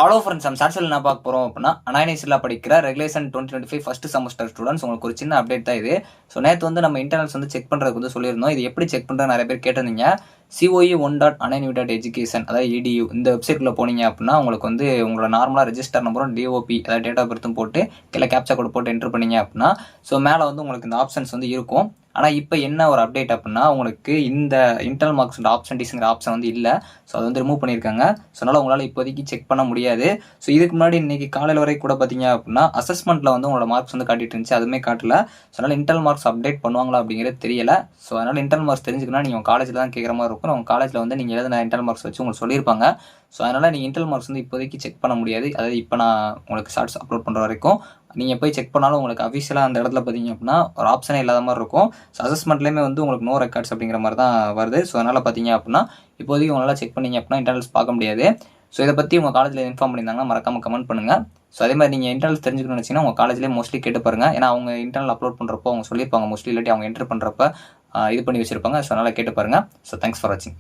Hello friends, நம்ம சாட்சியில் என்ன பார்க்க போகிறோம் அப்படின்னா அனானிஸில் படிக்கிற ரெகுலேஷன் 2025 ஃபஸ்ட் செமஸ்டர் ஸ்டூடெண்ட்ஸ் உங்களுக்கு ஒரு சின்ன அப்டேட் தான் இது. ஸோ நேற்று வந்து நம்ம இன்டர்னல்ஸ் வந்து செக் பண்ணுறதுக்கு வந்து சொல்லியிருந்தோம். இது எப்படி செக் பண்ணுறது நிறைய பேர் கேட்டிருந்தீங்க. COE1.unaniv.education அதாவது EDU இந்த வெப்சைட்குள்ளே போனீங்க அப்படின்னா உங்களுக்கு வந்து உங்களோட நார்மலாக ரெஜிஸ்டர் நம்பரும் DOP அதாவது டேட் ஆஃப் பர்த்தும் போட்டு கீழே கேப்சா கோட் போட்டு என்ட்ரு பண்ணீங்க அப்படின்னா ஸோ மேலே வந்து உங்களுக்கு இந்த ஆப்ஷன்ஸ் வந்து இருக்கும். ஆனால் இப்போ என்ன ஒரு அப்டேட் அப்படின்னா உங்களுக்கு இந்த இன்டர்னல் மார்க்ஸ் ஆப்ஷன்டிஸ்ங்கிற ஆப்ஷன் வந்து இல்லை. ஸோ அது வந்து ரிமூவ் பண்ணியிருக்காங்க. ஸோ அதனால் உங்களால் இப்போதைக்கு செக் பண்ண முடியாது. ஸோ இதுக்கு முன்னாடி இன்றைக்கி காலையில் வரைக்கும் கூட பார்த்தீங்க அப்படின்னா அசஸ்மெண்ட்டில் வந்து உங்களோட மார்க்ஸ் வந்து காட்டிட்டு இருந்துச்சு, அதுவுமே காட்டல. ஸோ அதனால் இன்டர்னல் மார்க்ஸ் அப்டேட் பண்ணுவாங்களா அப்படிங்கிறது தெரியல. ஸோ அதனால் இன்டர்னல் மார்க்ஸ் தெரிஞ்சுக்கணும் நீங்கள் உங்கள் காலேஜில் தான் கேட்குற மாதிரி இருக்கும். உங்கள் காலேஜில் வந்து நீங்கள் எழுதின இன்டர்னல் மார்க்ஸ் வச்சு உங்களுக்கு சொல்லியிருப்பாங்க. ஸோ அதனால் நீங்கள் இன்டர்னல் மார்க்ஸ் வந்து இப்போதைக்கு செக் பண்ண முடியாது. அதாவது இப்போ நான் உங்களுக்கு ஷார்ட்ஸ் அப்லோட் பண்ணுற வரைக்கும் நீங்கள் போய் செக் பண்ணாலும் உங்களுக்கு அஃபிஷியலாக அந்த இடத்துல பார்த்தீங்க அப்படின்னா ஒரு ஆப்ஷனே இல்லாத மாதிரி இருக்கும். ஸோ அசஸ்மெண்ட்லேயுமே வந்து உங்களுக்கு நோ ரெக்கார்ட்ஸ் அப்படிங்கிற மாதிரி தான் வருது. ஸோ அதனால் பார்த்தீங்க அப்படின்னா இப்போதைக்கு உங்களால் செக் பண்ணிங்க அப்படின்னா இன்டர்னல்ஸ் பார்க்க முடியாது. ஸோ இதை பற்றி உங்கள் காலேஜில் இன்ஃபார்ம் பண்ணியிருந்தாங்கன்னா மறக்காமல் கமெண்ட் பண்ணுங்கள். ஸோ அதே மாதிரி நீங்கள் இன்டர்னல்ஸ் தெரிஞ்சுக்கணும்னு நினச்சிங்கன்னா உங்கள் காலேஜ்லேயே மோஸ்ட்லி கேட்டு பாருங்கள். ஏன்னா அவங்க இன்டர்னல் அப்லோட் பண்ணுறப்போ அவங்க சொல்லியிருப்பாங்க மோஸ்ட்லி, இல்லாட்டி அவங்க என்ட்ரு பண்ணுறப்ப இது பண்ணி வச்சுருப்பாங்க. ஸோ அதனால் கேட்டு பாருங்கள். ஸோ தேங்க்ஸ் ஃபார் வாட்சிங்.